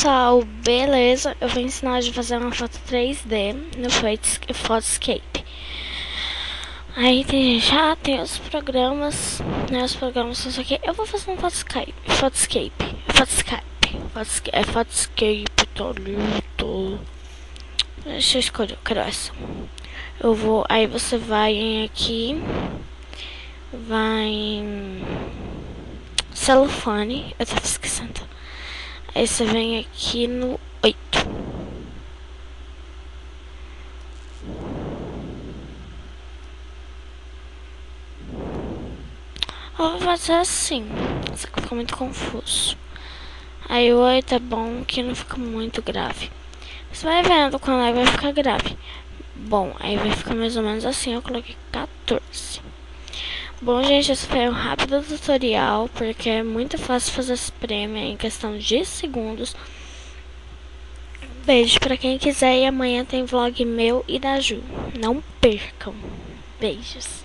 pessoal, beleza? Eu vou ensinar hoje a fazer uma foto 3D no Photoscape. Aí já tem os programas, né? Os programas são isso aqui. Eu vou fazer um Photoscape, tá lindo. Deixa eu escolher, eu quero essa. Aí você vai em aqui, vai em celofane, eu tava esquecendo. Aí você vem aqui no 8. Eu vou fazer assim, só que fica muito confuso. Aí o 8 é bom que não fica muito grave. Você vai vendo quando aí vai ficar grave. Bom, aí vai ficar mais ou menos assim, eu coloquei 14. Bom, gente, esse foi um rápido tutorial, porque é muito fácil fazer esse prêmio em questão de segundos. Beijo pra quem quiser e amanhã tem vlog meu e da Ju. Não percam. Beijos.